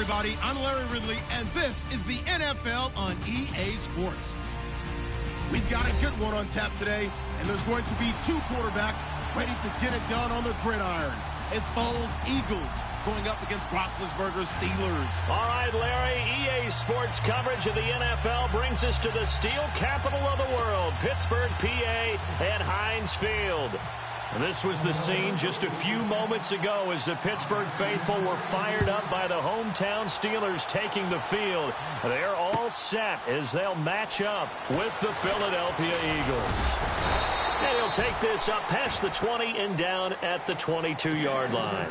everybody. I'm Larry Ridley, and this is the NFL on EA Sports. We've got a good one on tap today, and there's going to be two quarterbacks ready to get it done on the gridiron. It's Foles Eagles going up against Roethlisberger's Steelers. All right, Larry, EA Sports coverage of the NFL brings us to the steel capital of the world, Pittsburgh, PA, at Heinz Field. This was the scene just a few moments ago as the Pittsburgh faithful were fired up by the hometown Steelers taking the field. They're all set as they'll match up with the Philadelphia Eagles. And he'll take this up past the 20 and down at the 22-yard line.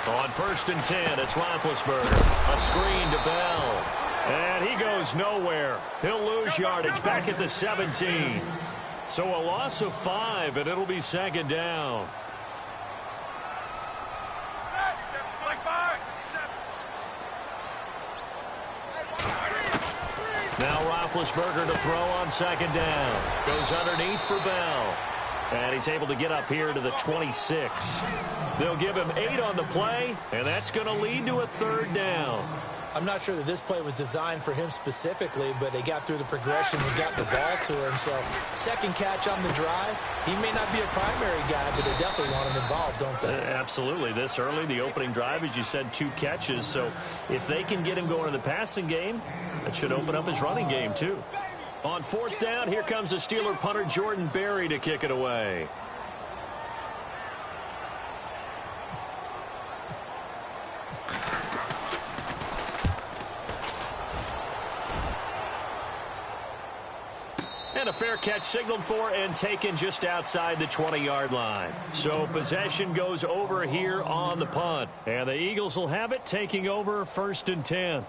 On 1st and 10, it's Roethlisberger. A screen to Bell. And he goes nowhere. He'll lose yardage back at the 17. So a loss of 5, and it'll be 2nd down. Now Roethlisberger to throw on 2nd down. Goes underneath for Bell. And he's able to get up here to the 26. They'll give him 8 on the play, and that's going to lead to a 3rd down. I'm not sure that this play was designed for him specifically, but they got through the progression and got the ball to him. So, second catch on the drive. He may not be a primary guy, but they definitely want him involved, don't they? Absolutely. This early, the opening drive, as you said, 2 catches. So, if they can get him going in the passing game, that should open up his running game, too. On 4th down, here comes the Steeler punter Jordan Berry to kick it away. And a fair catch signaled for and taken just outside the 20-yard line. So possession goes over here on the punt. And the Eagles will have it, taking over 1st and 10.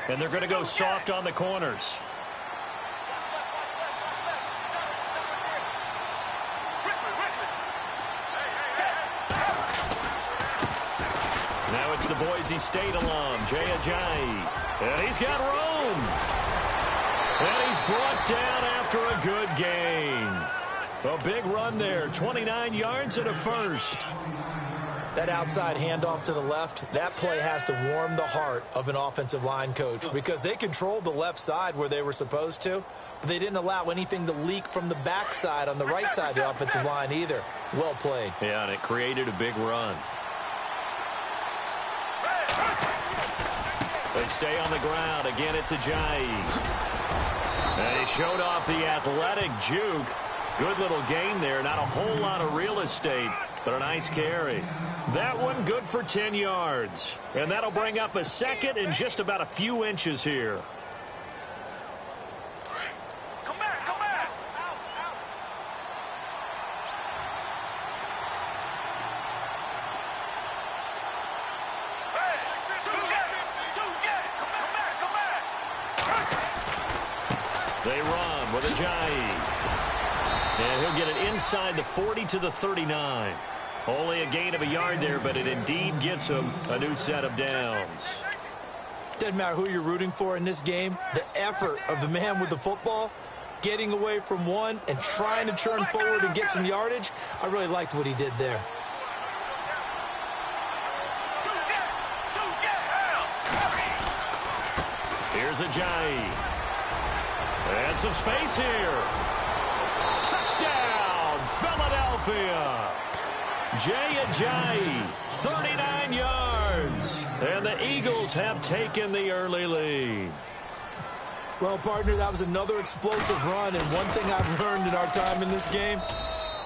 And they're going to go soft on the corners. Now it's the Boise State alum, Jay Ajayi. And he's got room. And he's brought down after a good gain. A big run there, 29 yards and a 1st. That outside handoff to the left, that play has to warm the heart of an offensive line coach because they controlled the left side where they were supposed to, but they didn't allow anything to leak from the backside on the right side of the offensive line either. Well played. Yeah, and it created a big run. They stay on the ground. Again, it's Ajayi. And he showed off the athletic juke. Good little gain there. Not a whole lot of real estate, but a nice carry. That one good for 10 yards. And that'll bring up a 2nd and just about a few inches here. Come back, come back. Hey, come back. They run with Ajayi. And he'll get it inside the 40 to the 39. Only a gain of a yard there, but it indeed gets him a new set of downs. Doesn't matter who you're rooting for in this game. The effort of the man with the football, getting away from one and trying to turn forward and get some yardage, I really liked what he did there. Here's Ajayi. And some space here. Touchdown, Philadelphia. Jay Ajayi, 39 yards. And the Eagles have taken the early lead. Well, partner, that was another explosive run. And one thing I've learned in our time in this game,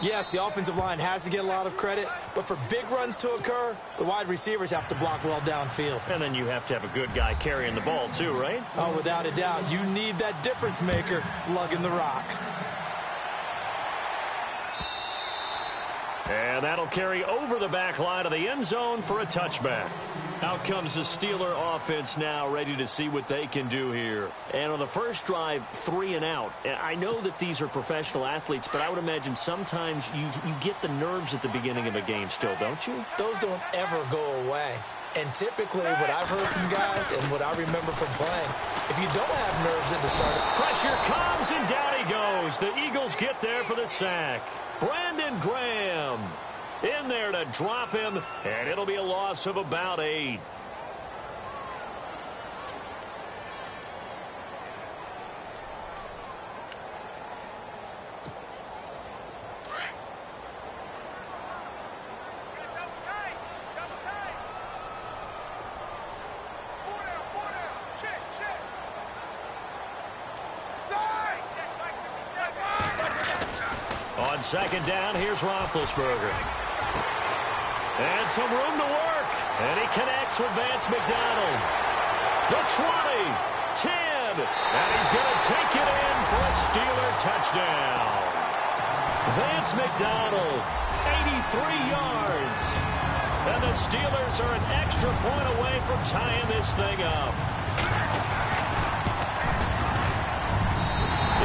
Yes, the offensive line has to get a lot of credit, but for big runs to occur, the wide receivers have to block well downfield. And then you have to have a good guy carrying the ball too, right? Oh, without a doubt. You need that difference maker lugging the rock. And that'll carry over the back line of the end zone for a touchback. Out comes the Steeler offense now, ready to see what they can do here. And on the first drive, 3 and out. I know that these are professional athletes, but I would imagine sometimes you get the nerves at the beginning of a game still, don't you? Those don't ever go away. And typically, what I've heard from guys and what I remember from playing, if you don't have nerves at the start, pressure comes and down he goes. The Eagles get there for the sack. Brandon Graham in there to drop him, and it'll be a loss of about 8. On second down, here's Roethlisberger. And some room to work. And he connects with Vance McDonald. The 20, 10, and he's going to take it in for a Steeler touchdown. Vance McDonald, 83 yards. And the Steelers are an extra point away from tying this thing up.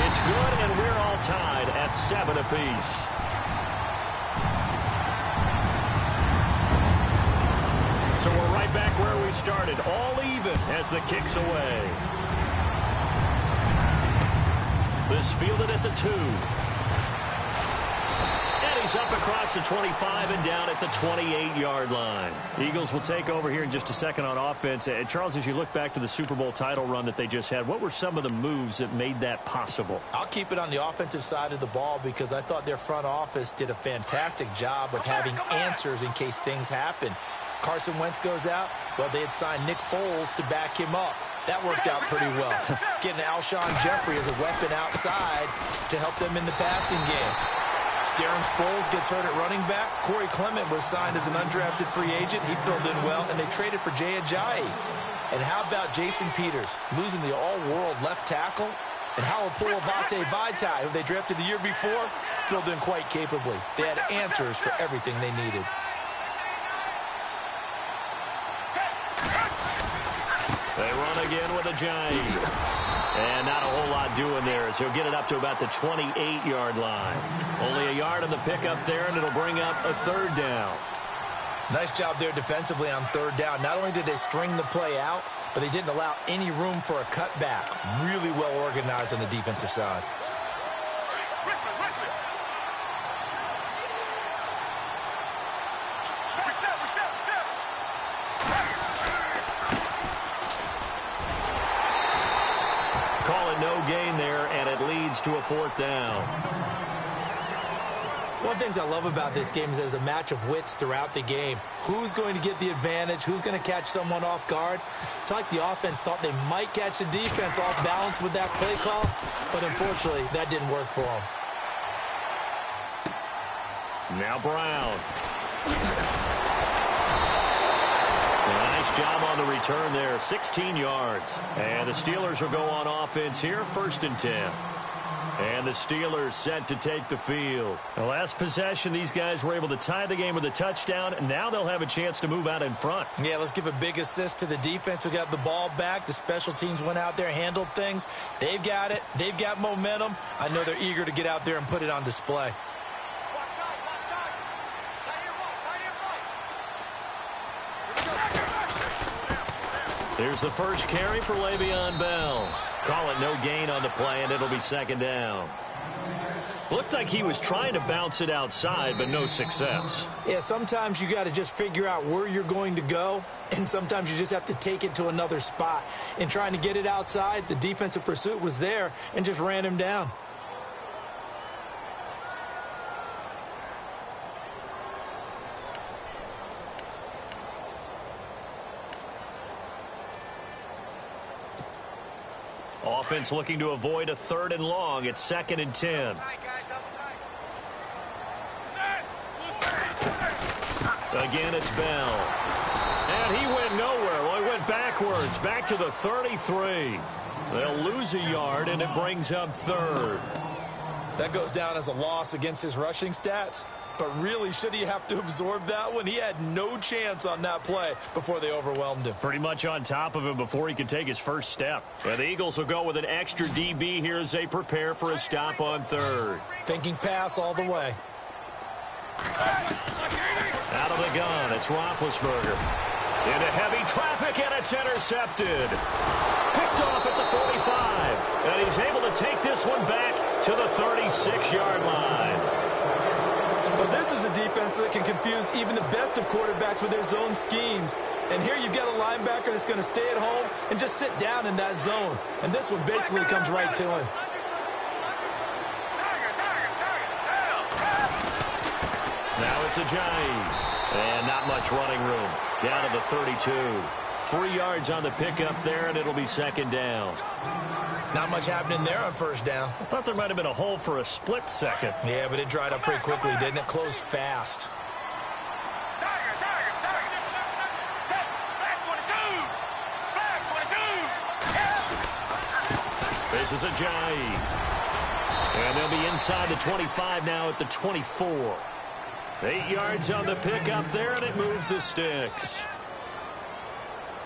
It's good, and we're all tied at 7 apiece. So we're right back where we started, all even as the kick's away. This fielded at the 2. And he's up across the 25 and down at the 28-yard line. Eagles will take over here in just a second on offense. And Charles, as you look back to the Super Bowl title run that they just had, what were some of the moves that made that possible? I'll keep it on the offensive side of the ball because I thought their front office did a fantastic job of having answers in case things happen. Carson Wentz goes out. Well, they had signed Nick Foles to back him up. That worked out pretty well. Getting Alshon Jeffrey as a weapon outside to help them in the passing game. Darren Sproles gets hurt at running back. Corey Clement was signed as an undrafted free agent. He filled in well, and they traded for Jay Ajayi. And how about Jason Peters losing the all-world left tackle? And Halapoulivaati Vaitai, who they drafted the year before, filled in quite capably. They had answers for everything they needed. They run again with Ajayi. And not a whole lot doing there as he'll get it up to about the 28-yard line. Only a yard on the pickup there, and it'll bring up a 3rd down. Nice job there defensively on 3rd down. Not only did they string the play out, but they didn't allow any room for a cutback. Really well organized on the defensive side. No gain there, and it leads to a 4th down. One of the things I love about this game is there's a match of wits throughout the game. Who's going to get the advantage? Who's going to catch someone off guard? It's like the offense thought they might catch the defense off balance with that play call, but unfortunately, that didn't work for them. Now Brown. Nice job on the return there, 16 yards. And the Steelers will go on offense here, 1st and 10. And the Steelers set to take the field. The last possession, these guys were able to tie the game with a touchdown, and now they'll have a chance to move out in front. Yeah, let's give a big assist to the defense who got the ball back. The special teams went out there, handled things. They've got it. They've got momentum. I know they're eager to get out there and put it on display. Here's the first carry for Le'Veon Bell. Call it no gain on the play, and it'll be 2nd down. Looked like he was trying to bounce it outside, but no success. Yeah, sometimes you got to just figure out where you're going to go, and sometimes you just have to take it to another spot. In trying to get it outside, the defensive pursuit was there and just ran him down. Offense looking to avoid a 3rd and long. It's 2nd and 10. Again, it's Bell. And he went nowhere. Well, he went backwards, back to the 33. They'll lose a yard, and it brings up third. That goes down as a loss against his rushing stats. But really, should he have to absorb that one? He had no chance on that play before they overwhelmed him. Pretty much on top of him before he could take his first step. And the Eagles will go with an extra DB here as they prepare for a stop on third. Thinking pass all the way. Out of the gun, it's Roethlisberger. Into heavy traffic, and it's intercepted. Picked off at the 45. And he's able to take this one back to the 36-yard line. But this is a defense that can confuse even the best of quarterbacks with their zone schemes. And here you've got a linebacker that's going to stay at home and just sit down in that zone. And this one basically comes right to him. Now it's Ajayi. And not much running room. Down to the 32. 3 yards on the pickup there, and it'll be second down. Not much happening there on first down. I thought there might have been a hole for a split second. Yeah, but it dried up pretty quickly, didn't it? Closed fast. This is Ajayi. And they'll be inside the 25 now at the 24. 8 yards on the pickup there, and it moves the sticks.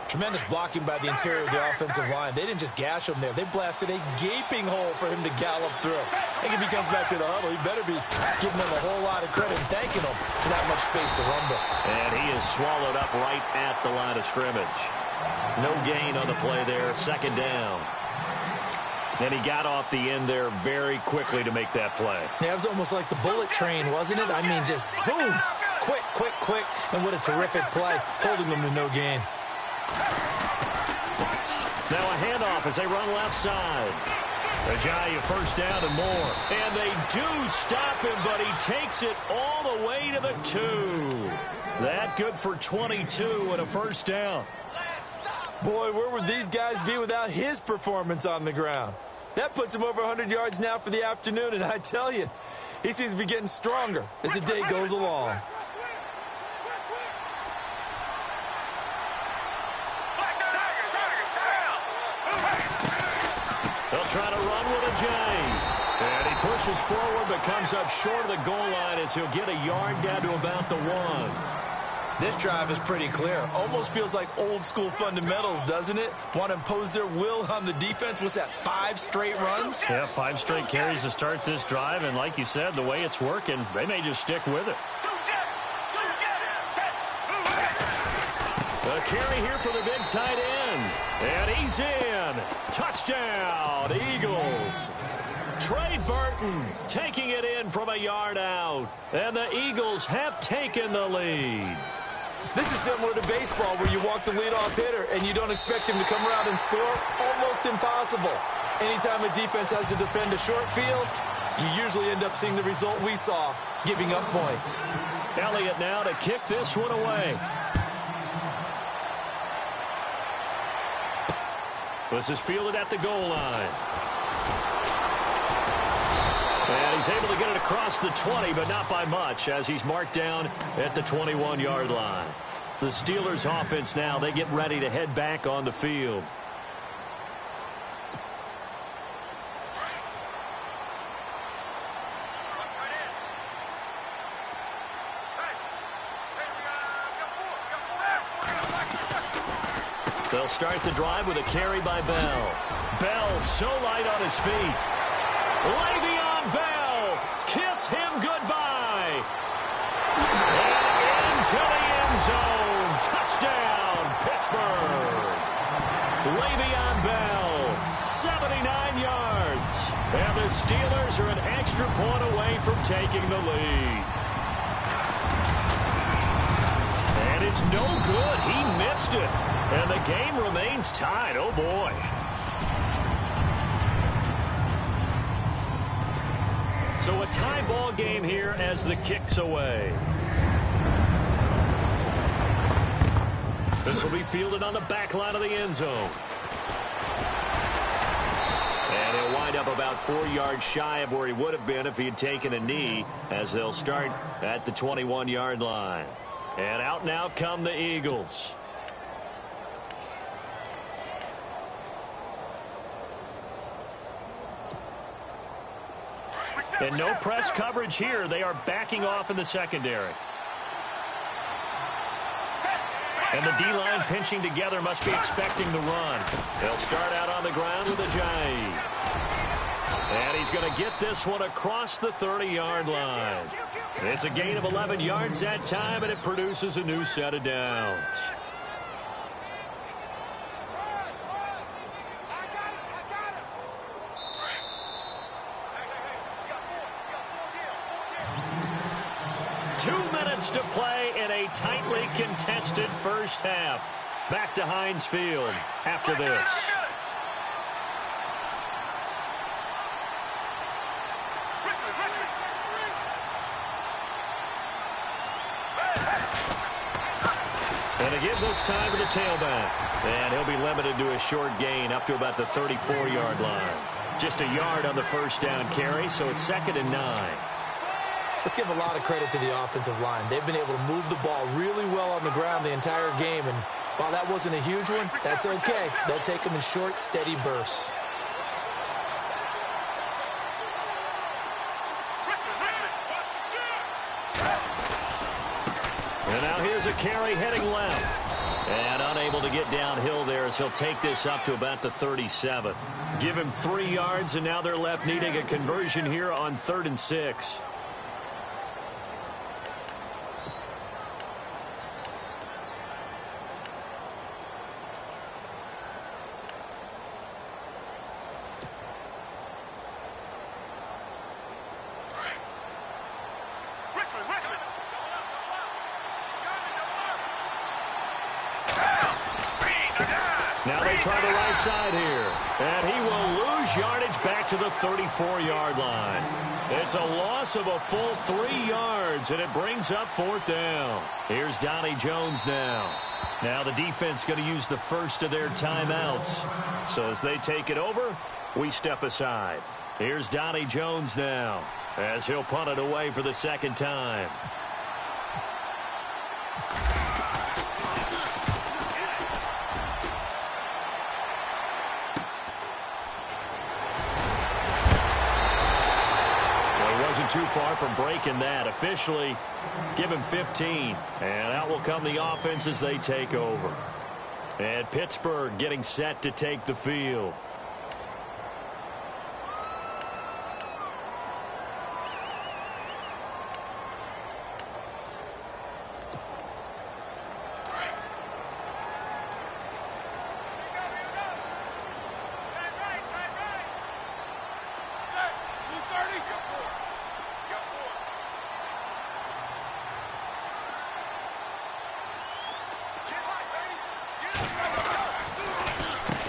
Tremendous blocking by the interior of the offensive line. They didn't just gash him there. They blasted a gaping hole for him to gallop through. I think if he comes back to the huddle, he better be giving them a whole lot of credit and thanking them for that much space to rumble. And he is swallowed up right at the line of scrimmage. No gain on the play there. Second down. And he got off the end there very quickly to make that play. Yeah, it was almost like the bullet train, wasn't it? I mean, just zoom. Quick, quick, quick. And what a terrific play, holding them to no gain. Now a handoff as they run left side. Ajayi first down and more. And they do stop him, but he takes it all the way to the 2. That good for 22 and a first down. Boy, where would these guys be without his performance on the ground? That puts him over 100 yards now for the afternoon, and I tell you, he seems to be getting stronger as the day goes along. They'll try to run with Ajayi. And he pushes forward but comes up short of the goal line as he'll get a yard down to about the 1. This drive is pretty clear. Almost feels like old school fundamentals, doesn't it? Want to impose their will on the defense. What's that, 5 straight runs? Yeah, 5 straight carries to start this drive. And like you said, the way it's working, they may just stick with it. A carry here for the big tight end. And he's in. Touchdown, Eagles. Trey Burton taking it in from a yard out. And the Eagles have taken the lead. This is similar to baseball where you walk the leadoff hitter and you don't expect him to come around and score. Almost impossible. Anytime a defense has to defend a short field, you usually end up seeing the result we saw, giving up points. Elliott now to kick this one away. This is fielded at the goal line. And he's able to get it across the 20, but not by much, as he's marked down at the 21-yard line. The Steelers' offense now, they get ready to head back on the field. They'll start the drive with a carry by Bell. Bell so light on his feet. Le'Veon Bell, kiss him goodbye. And into the end zone. Touchdown, Pittsburgh. Le'Veon Bell, 79 yards. And the Steelers are an extra point away from taking the lead. And it's no good. He missed it. And the game remains tied. Oh, boy. So a tie ball game here as the kick's away. This will be fielded on the back line of the end zone. And he'll wind up about 4 yards shy of where he would have been if he had taken a knee, as they'll start at the 21-yard line. And out now come the Eagles. And no press coverage here. They are backing off in the secondary. And the D-line pinching together must be expecting the run. They'll start out on the ground with Ajayi. And he's going to get this one across the 30-yard line. It's a gain of 11 yards that time, and it produces a new set of downs. To play in a tightly contested first half. Back to Heinz Field after this. And again this time to the tailback. And he'll be limited to a short gain up to about the 34-yard line. Just a yard on the first down carry, so it's 2nd and 9. Let's give a lot of credit to the offensive line. They've been able to move the ball really well on the ground the entire game. And while that wasn't a huge one, that's okay. They'll take them in short, steady bursts. And now here's a carry heading left. And unable to get downhill there as he'll take this up to about the 37. Give him 3 yards, and now they're left needing a conversion here on 3rd and 6. Now they try the right side here. And he will lose yardage back to the 34-yard line. It's a loss of a full 3 yards, and it brings up 4th down. Here's Donnie Jones now. Now the defense going to use the first of their timeouts. So as they take it over, we step aside. Here's Donnie Jones now as he'll punt it away for the 2nd time. Too far from breaking that. Officially, give him 15. And out will come the offense as they take over. And Pittsburgh getting set to take the field.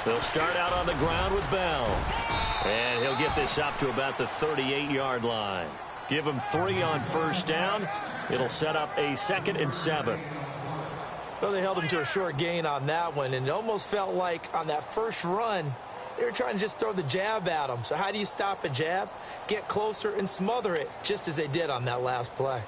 They'll start out on the ground with Bell. And he'll get this up to about the 38-yard line. Give him 3 on first down. It'll set up a 2nd and 7. Well, they held him to a short gain on that one, and it almost felt like on that first run, they were trying to just throw the jab at him. So how do you stop a jab? Get closer and smother it, just as they did on that last play.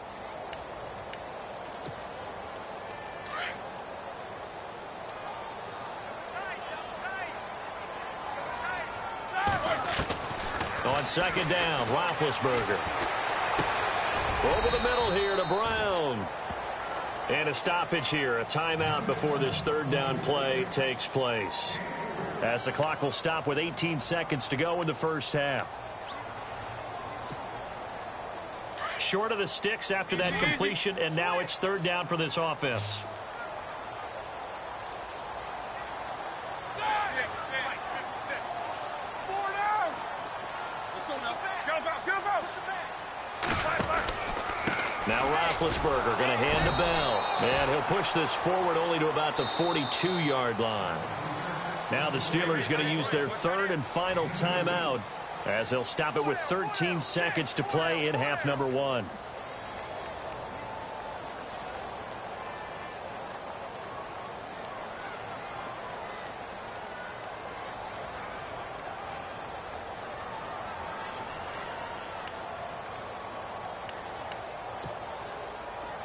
On 2nd down, Roethlisberger. Over the middle here to Brown. And a stoppage here, a timeout before this 3rd down play takes place. As the clock will stop with 18 seconds to go in the first half. Short of the sticks after that completion, and now it's 3rd down for this offense. Now Roethlisberger going to hand to Bell. And he'll push this forward only to about the 42-yard line. Now the Steelers going to use their 3rd and final timeout as they'll stop it with 13 seconds to play in half number 1.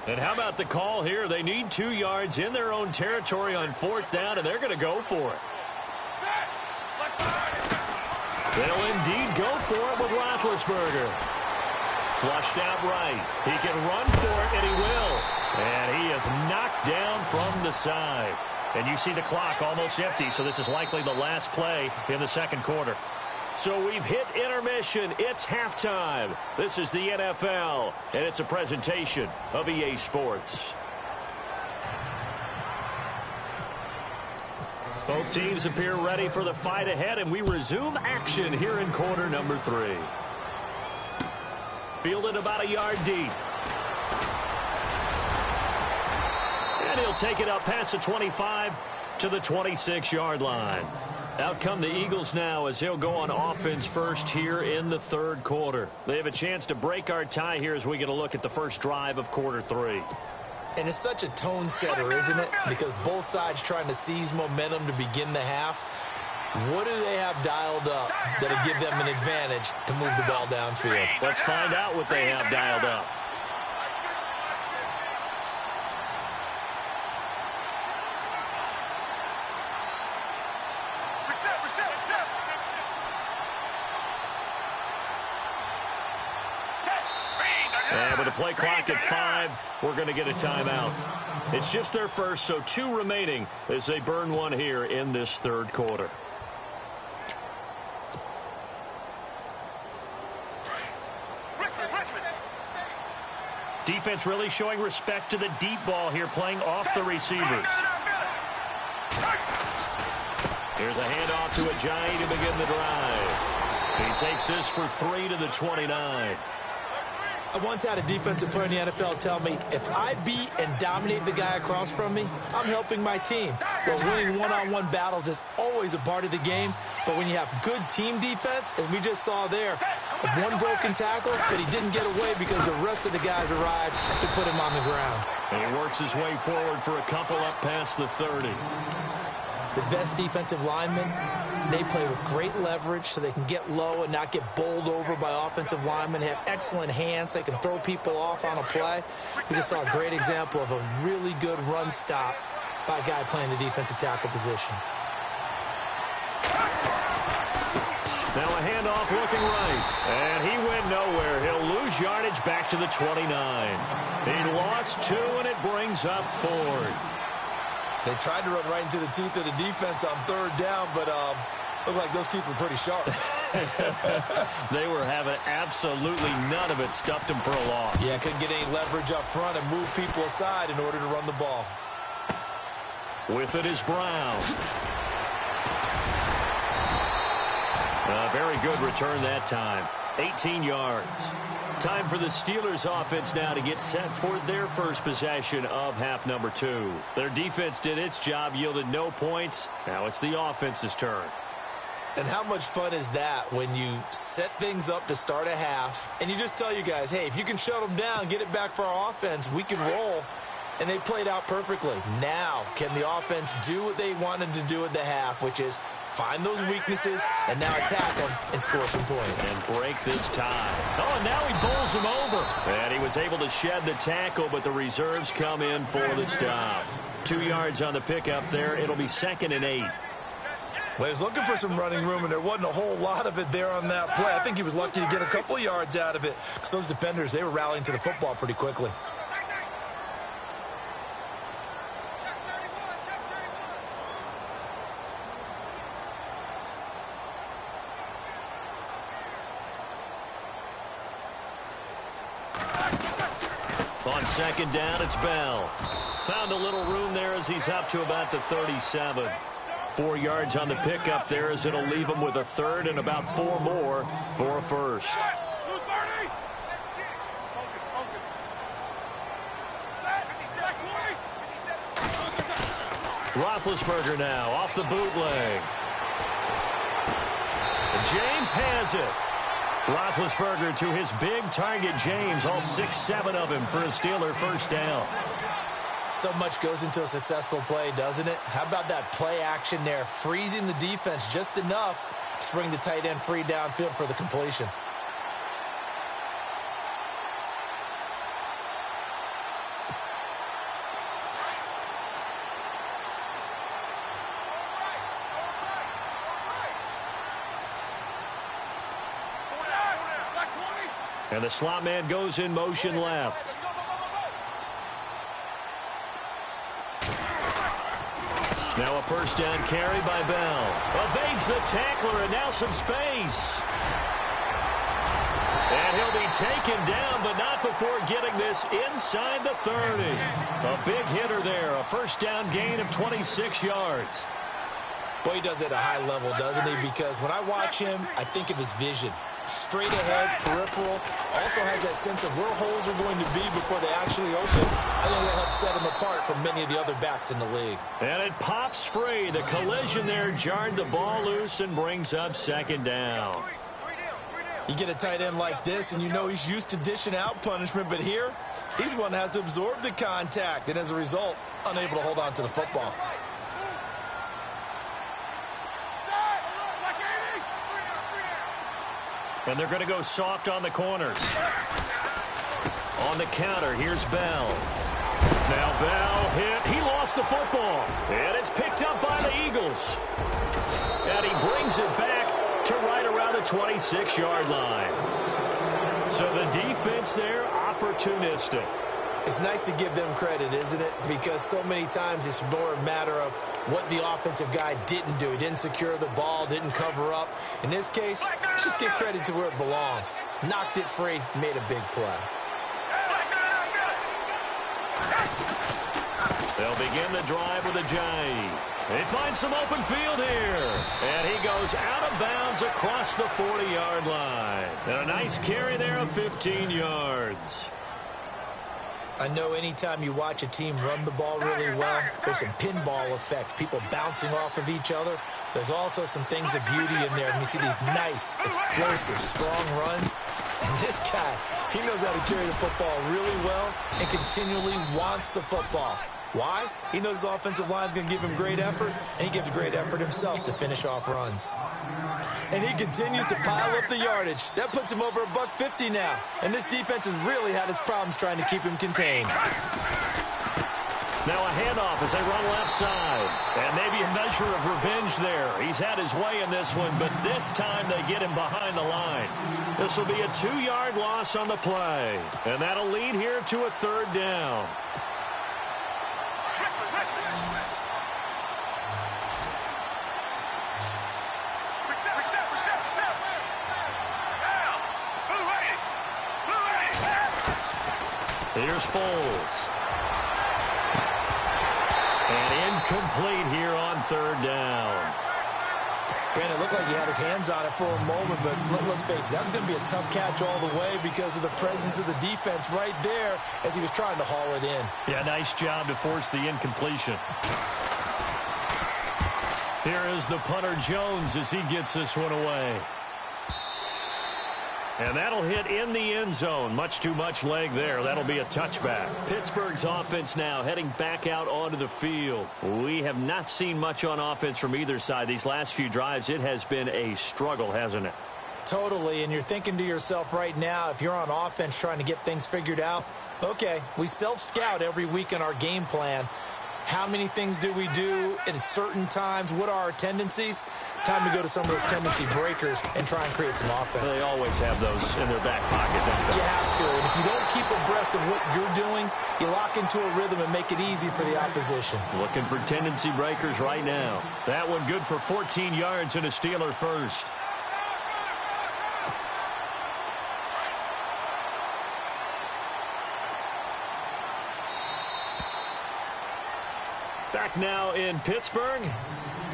And how about the call here? They need 2 yards in their own territory on 4th down, and they're going to go for it. They'll indeed go for it with Roethlisberger. Flushed out right. He can run for it, and he will. And he is knocked down from the side. And you see the clock almost empty, so this is likely the last play in the second quarter. So we've hit intermission. It's halftime. This is the NFL, and it's a presentation of EA Sports. Both teams appear ready for the fight ahead, and we resume action here in quarter number 3. Fielded about a yard deep. And he'll take it up past the 25 to the 26-yard line. Out come the Eagles now as he'll go on offense first here in the third quarter. They have a chance to break our tie here as we get a look at the first drive of quarter 3. And it's such a tone setter, isn't it? Because both sides trying to seize momentum to begin the half. What do they have dialed up that'll give them an advantage to move the ball downfield? Let's find out what they have dialed up. And with the play clock at 5, we're going to get a timeout. It's just their first, so 2 remaining as they burn 1 here in this third quarter. Defense really showing respect to the deep ball here, playing off the receivers. Here's a handoff to Ajayi to begin the drive. He takes this for 3 to the 29. I once had a defensive player in the NFL tell me, if I beat and dominate the guy across from me, I'm helping my team. Well, winning one-on-one battles is always a part of the game, but when you have good team defense, as we just saw there, one broken tackle, but he didn't get away because the rest of the guys arrived to put him on the ground. And he works his way forward for a couple up past the 30. The best defensive linemen, they play with great leverage so they can get low and not get bowled over by offensive linemen. They have excellent hands. They can throw people off on a play. We just saw a great example of a really good run stop by a guy playing the defensive tackle position. Now a handoff looking right. And he went nowhere. He'll lose yardage back to the 29. He lost 2, and it brings up 4th. They tried to run right into the teeth of the defense on 3rd down, but looked like those teeth were pretty sharp. They were having absolutely none of it. Stuffed them for a loss. Yeah, couldn't get any leverage up front and move people aside in order to run the ball. With it is Brown. A very good return that time. 18 yards. Time for the Steelers offense now to get set for their first possession of half number 2. Their defense did its job, yielded no points. Now it's the offense's turn. And how much fun is that when you set things up to start a half and you just tell you guys, hey, if you can shut them down, get it back for our offense, we can roll. And they played out perfectly. Now, can the offense do what they wanted to do at the half, which is find those weaknesses and now attack them and score some points. And break this tie. Oh, and now he bowls him over. And he was able to shed the tackle, but the reserves come in for the stop. 2 yards on the pickup there. It'll be 2nd and 8. Well, he was looking for some running room, and there wasn't a whole lot of it there on that play. I think he was lucky to get a couple of yards out of it because those defenders, they were rallying to the football pretty quickly. On 2nd down, it's Bell. Found a little room there as he's up to about the 37. 4 yards on the pickup there as it'll leave him with a 3rd and about 4 more for a first. Roethlisberger now off the bootleg. James has it. Roethlisberger to his big target, James, all 6-7 of him for a Steeler first down. So much goes into a successful play, doesn't it? How about that play action there, freezing the defense just enough to bring the tight end free downfield for the completion. And the slot man goes in motion left. Now a first down carry by Bell. Evades the tackler and now some space. And he'll be taken down, but not before getting this inside the 30. A big hitter there. A first down gain of 26 yards. Boy, he does it at a high level, doesn't he? Because when I watch him, I think of his vision. Straight ahead, peripheral. Also has that sense of where holes are going to be before they actually open. I think that'll help set him apart from many of the other backs in the league. And it pops free. The collision there jarred the ball loose and brings up second down. You get a tight end like this, and you know he's used to dishing out punishment, but here, he's one that has to absorb the contact, and as a result, unable to hold on to the football. And they're going to go soft on the corners. On the counter, here's Bell. Now Bell hit. He lost the football. And it's picked up by the Eagles. And he brings it back to right around the 26-yard line. So the defense there, opportunistic. It's nice to give them credit, isn't it? Because so many times it's more a matter of what the offensive guy didn't do. He didn't secure the ball, didn't cover up. In this case, let's just give credit to where it belongs. Knocked it free, made a big play. They'll begin the drive with a J. They find some open field here. And he goes out of bounds across the 40-yard line. And a nice carry there of 15 yards. I know anytime you watch a team run the ball really well, there's some pinball effect, people bouncing off of each other. There's also some things of beauty in there. And you see these nice, explosive, strong runs. And this guy, he knows how to carry the football really well and continually wants the football. Why? He knows his offensive line is going to give him great effort, and he gives great effort himself to finish off runs. And he continues to pile up the yardage. That puts him over $150 now. And this defense has really had its problems trying to keep him contained. Now a handoff as they run left side. And maybe a measure of revenge there. He's had his way in this one, but this time they get him behind the line. This will be a 2-yard loss on the play. And that'll lead here to a third down. Here's Foles. And incomplete here on third down. Brandon, it looked like he had his hands on it for a moment, but let's face it, that was going to be a tough catch all the way because of the presence of the defense right there as he was trying to haul it in. Yeah, nice job to force the incompletion. Here is the punter Jones as he gets this one away. And that'll hit in the end zone. Much too much leg there. That'll be a touchback. Pittsburgh's offense now heading back out onto the field. We have not seen much on offense from either side. These last few drives, it has been a struggle, hasn't it? Totally, and you're thinking to yourself right now, if you're on offense trying to get things figured out, okay, we self-scout every week in our game plan. How many things do we do at certain times? What are our tendencies? Time to go to some of those tendency breakers and try and create some offense. They always have those in their back pocket, don't they? You have to, and if you don't keep abreast of what you're doing, you lock into a rhythm and make it easy for the opposition. Looking for tendency breakers right now. That one good for 14 yards and a Steeler first. Back now in Pittsburgh.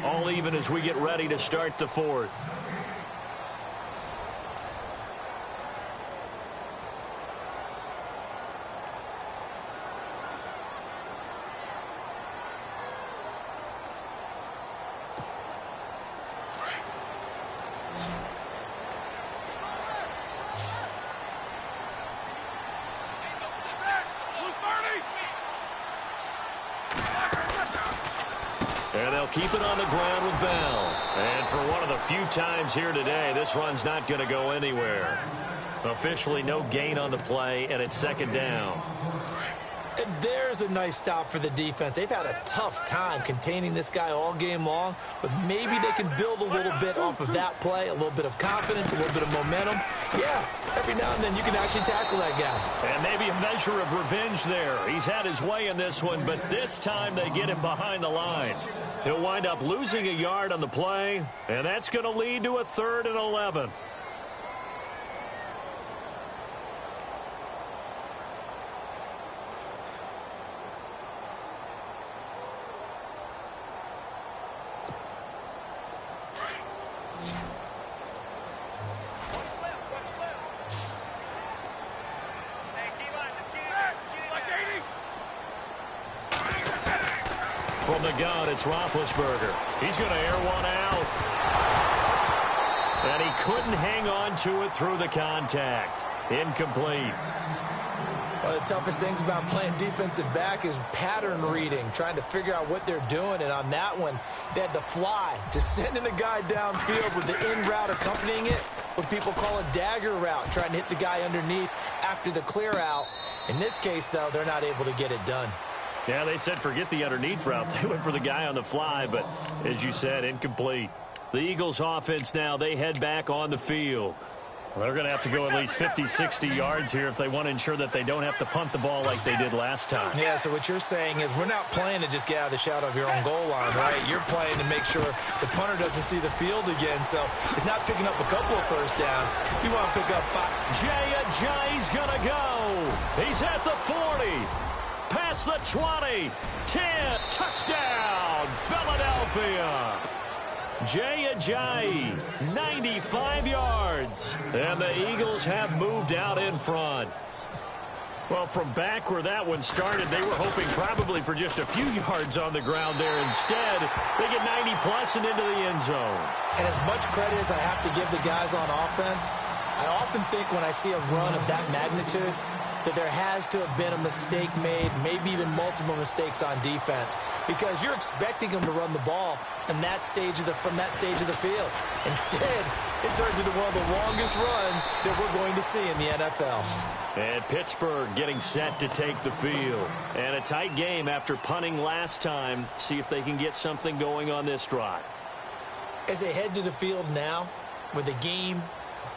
All even as we get ready to start the fourth. And they'll keep it on the ground with Bell. And for one of the few times here today, this run's not going to go anywhere. Officially no gain on the play, and it's second down. And there's a nice stop for the defense. They've had a tough time containing this guy all game long, but maybe they can build a little bit off of that play, a little bit of confidence, a little bit of momentum. Yeah, every now and then you can actually tackle that guy. And maybe a measure of revenge there. He's had his way in this one, but this time they get him behind the line. He'll wind up losing a yard on the play, and that's going to lead to a 3rd and 11. From the gun, it's Roethlisberger. He's going to air one out. And he couldn't hang on to it through the contact. Incomplete. One of the toughest things about playing defensive back is pattern reading, trying to figure out what they're doing. And on that one, they had the fly, just sending a guy downfield with the in route accompanying it, what people call a dagger route, trying to hit the guy underneath after the clear out. In this case, though, they're not able to get it done. Yeah, they said forget the underneath route. They went for the guy on the fly, but as you said, incomplete. The Eagles offense now, they head back on the field. Well, they're going to have to go at least 50, 60 yards here if they want to ensure that they don't have to punt the ball like they did last time. Yeah, so what you're saying is we're not playing to just get out of the shadow of your own goal line, right? You're playing to make sure the punter doesn't see the field again. So it's not picking up a couple of first downs. You want to pick up 5. Jay Ajayi's going to go. He's at the 40. Past the 20, 10, touchdown, Philadelphia. Jay Ajayi, 95 yards, and the Eagles have moved out in front. Well, from back where that one started, they were hoping probably for just a few yards on the ground there. Instead, they get 90-plus and into the end zone. And as much credit as I have to give the guys on offense, I often think when I see a run of that magnitude, that there has to have been a mistake made, maybe even multiple mistakes on defense, because you're expecting them to run the ball from that stage of the field. Instead, it turns into one of the longest runs that we're going to see in the NFL. And Pittsburgh getting set to take the field. And a tight game after punting last time. See if they can get something going on this drive. As they head to the field now, with the game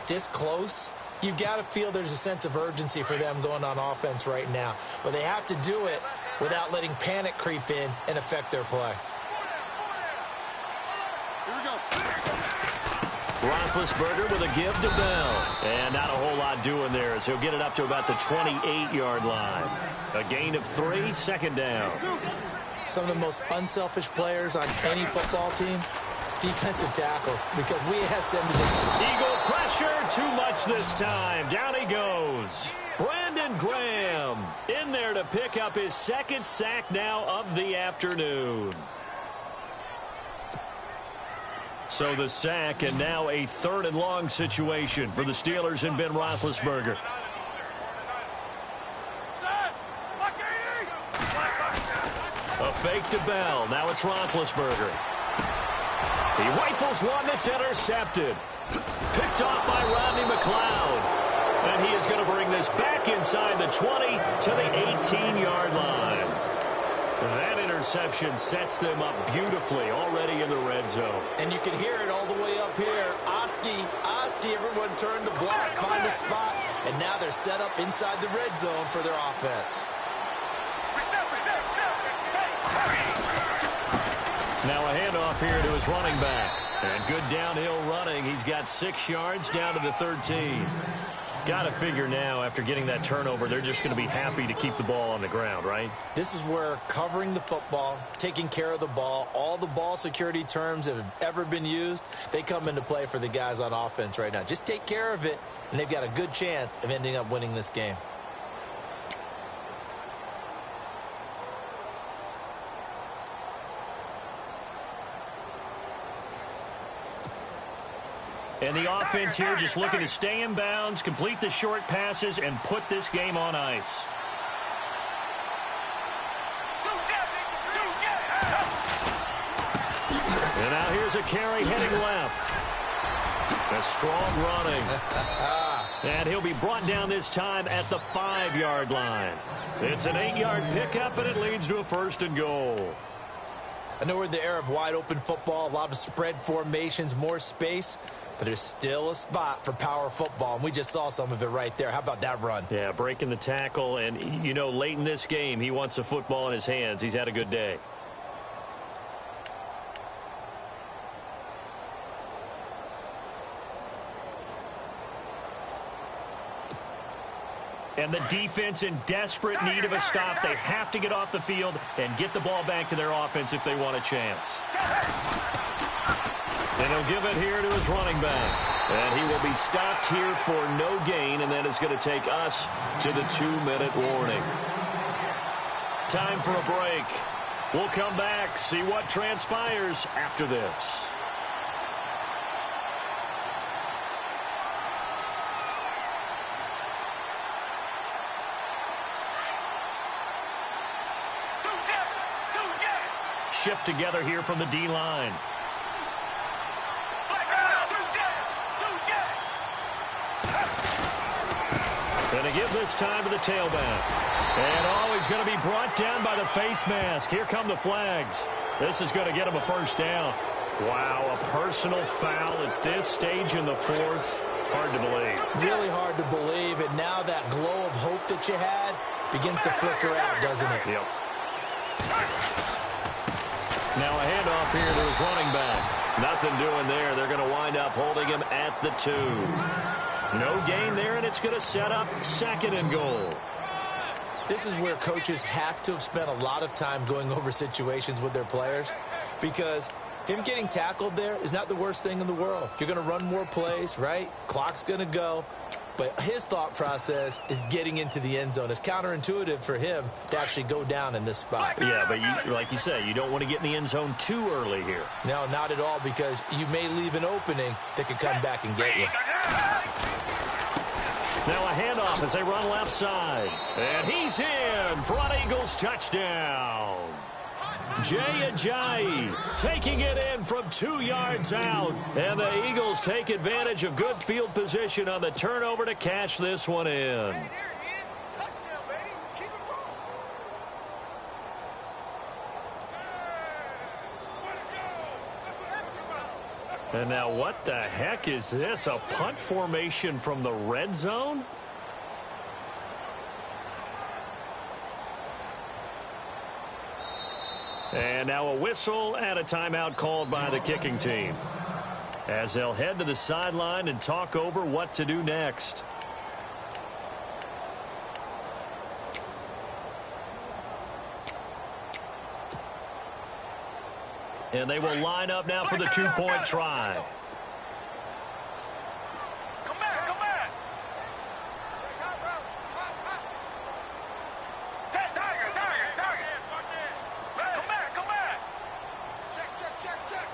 this close, you've got to feel there's a sense of urgency for them going on offense right now. But they have to do it without letting panic creep in and affect their play. Here we go. Roethlisberger with a give to Bell. And not a whole lot doing there as he'll get it up to about the 28-yard line. A gain of 3, 2nd down. Some of the most unselfish players on any football team, defensive tackles, because we ask them to just... Eagle pressure, too much this time. Down he goes. Brandon Graham in there to pick up his 2nd sack now of the afternoon. So the sack, and now a 3rd and long situation for the Steelers and Ben Roethlisberger. A fake to Bell. Now it's Roethlisberger. He rifles one that's intercepted. Picked off by Rodney McLeod. And he is going to bring this back inside the 20 to the 18-yard line. That interception sets them up beautifully already in the red zone. And you can hear it all the way up here. Oski, everyone turned to block, find a spot, and now they're set up inside the red zone for their offense. Now a handoff here to his running back. And good downhill running. He's got 6 yards down to the 13. Got to figure now, after getting that turnover, they're just going to be happy to keep the ball on the ground, right? This is where covering the football, taking care of the ball, all the ball security terms that have ever been used, they come into play for the guys on offense right now. Just take care of it, and they've got a good chance of ending up winning this game. And the offense here just looking to stay in bounds, complete the short passes, and put this game on ice. And now here's a carry heading left. A strong running. And he'll be brought down this time at the 5-yard line. It's an 8-yard pickup, and it leads to a 1st and goal. I know we're in the era of wide-open football, a lot of spread formations, more space, but there's still a spot for power football, and we just saw some of it right there. How about that run? Yeah, breaking the tackle, and, you know, late in this game, he wants the football in his hands. He's had a good day. And the defense in desperate need of a stop. They have to get off the field and get the ball back to their offense if they want a chance. And he'll give it here to his running back. And he will be stopped here for no gain, and that is going to take us to the 2-minute warning. Time for a break. We'll come back, see what transpires after this. Shift together here from the D-line. Going to give this time to the tailback. And he's going to be brought down by the face mask. Here come the flags. This is going to get him a 1st down. Wow, a personal foul at this stage in the 4th. Hard to believe. Really hard to believe, and now that glow of hope that you had begins to flicker out, doesn't it? Yep. Now a handoff here to his running back. Nothing doing there. They're going to wind up holding him at the 2. No gain there, and it's going to set up 2nd and goal. This is where coaches have to have spent a lot of time going over situations with their players, because him getting tackled there is not the worst thing in the world. You're going to run more plays, right? Clock's going to go. But his thought process is getting into the end zone. It's counterintuitive for him to actually go down in this spot. Yeah, but like you say, you don't want to get in the end zone too early here. No, not at all, because you may leave an opening that could come back and get you. Now a handoff as they run left side. And he's in for an Eagles touchdown. Jay Ajayi taking it in from 2 yards out. And the Eagles take advantage of good field position on the turnover to cash this one in. And now what the heck is this? A punt formation from the red zone? And now a whistle and a timeout called by the kicking team, as they'll head to the sideline and talk over what to do next. And they will line up now for the 2-point try. Come back, come back. Tiger. Come back, come back. Check.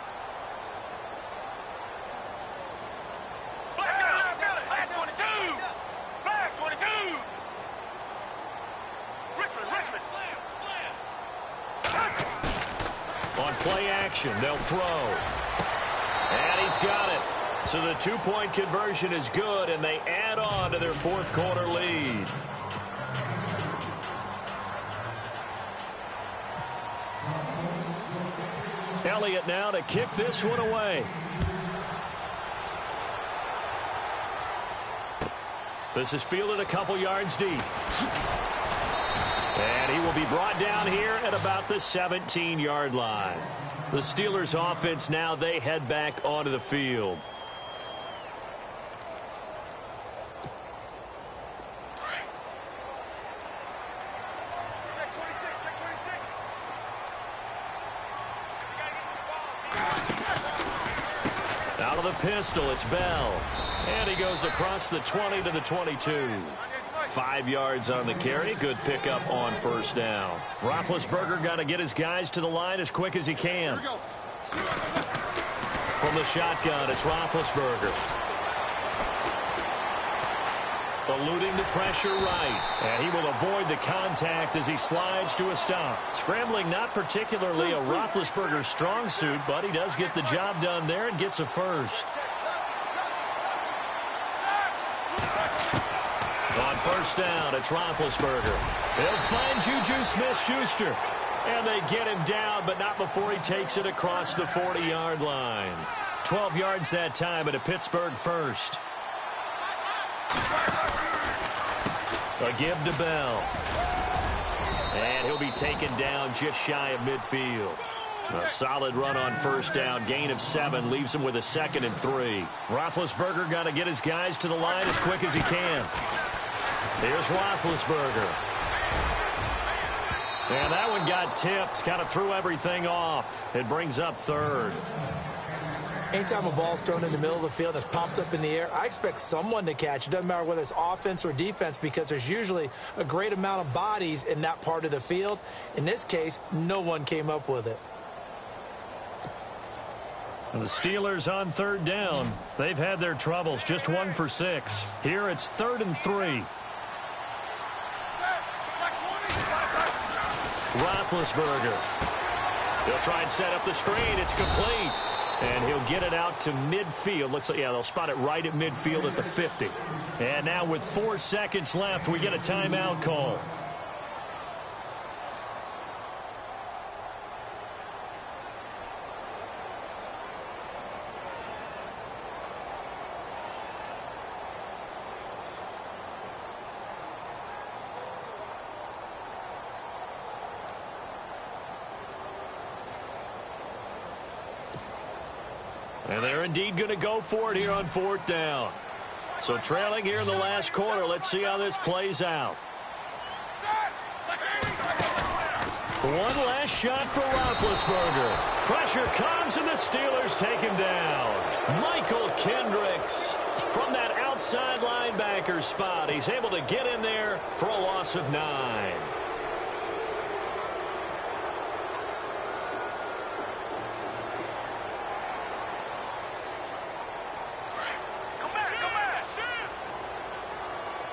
Black 22. Black 22. Richmond. On play action, they'll throw. And he's got it. So the 2-point conversion is good, and they add on to their 4th quarter lead. Elliott now to kick this one away. This is fielded a couple yards deep. And he will be brought down here at about the 17-yard line. The Steelers offense now, they head back onto the field. Out of the pistol, it's Bell. And he goes across the 20 to the 22. 5 yards on the carry. Good pickup on 1st down. Roethlisberger got to get his guys to the line as quick as he can. From the shotgun, it's Roethlisberger. Eluding the pressure right. And he will avoid the contact as he slides to a stop. Scrambling not particularly a Roethlisberger strong suit, but he does get the job done there and gets a 1st. first down. It's Roethlisberger. He'll find Juju Smith-Schuster. And they get him down, but not before he takes it across the 40-yard line. 12 yards that time, and a Pittsburgh first. A give to Bell. And he'll be taken down just shy of midfield. A solid run on first down. Gain of 7 leaves him with a 2nd and 3. Roethlisberger got to get his guys to the line as quick as he can. Here's Roethlisberger. And that one got tipped. Kind of threw everything off. It brings up 3rd. Anytime a ball's thrown in the middle of the field and it's popped up in the air, I expect someone to catch. It doesn't matter whether it's offense or defense, because there's usually a great amount of bodies in that part of the field. In this case, no one came up with it. And the Steelers on 3rd down. They've had their troubles. Just 1 for 6. Here it's 3rd and 3. Roethlisberger. He'll try and set up the screen. It's complete. And he'll get it out to midfield. Looks like, yeah, they'll spot it right at midfield at the 50. And now with 4 seconds left, we get a timeout call. And they're indeed going to go for it here on 4th down. So trailing here in the last quarter. Let's see how this plays out. One last shot for Roethlisberger. Pressure comes, and the Steelers take him down. Michael Kendricks from that outside linebacker spot. He's able to get in there for a loss of 9.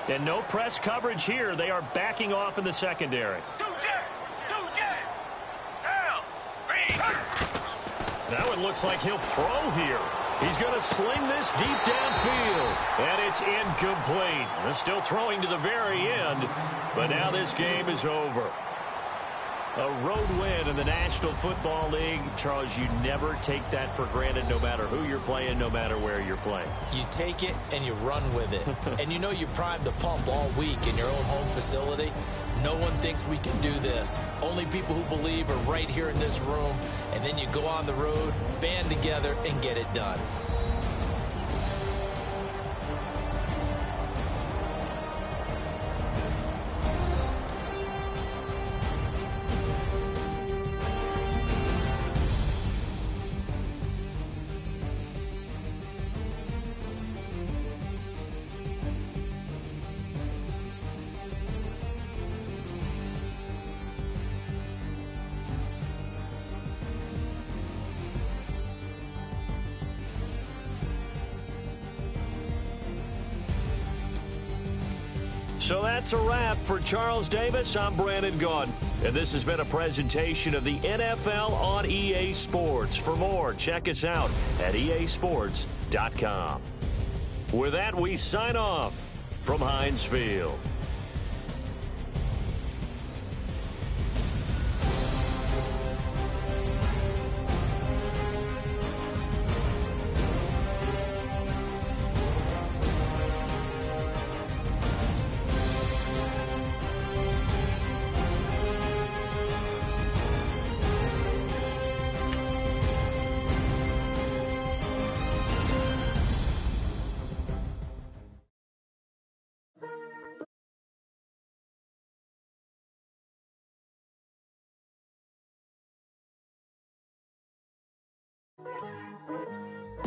And no press coverage here. They are backing off in the secondary. That one looks like he'll throw here. He's going to sling this deep downfield. And it's incomplete. They're still throwing to the very end. But now this game is over. A road win in the National Football League. Charles, you never take that for granted, no matter who you're playing, no matter where you're playing. You take it and you run with it. And you know you primed the pump all week in your own home facility. No one thinks we can do this. Only people who believe are right here in this room. And then you go on the road, band together, and get it done. So that's a wrap for Charles Davis. I'm Brandon Gaudin, and this has been a presentation of the NFL on EA Sports. For more, check us out at easports.com. With that, we sign off from Heinz Field.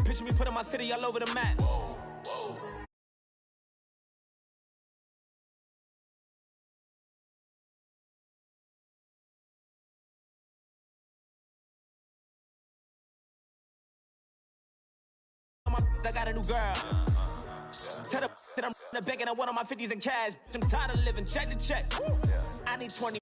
Picture me putting my city all over the map. Whoa, whoa. I got a new girl. Tell the that I'm begging. I want all my 50s in cash. I'm tired of living check to check. I need 20.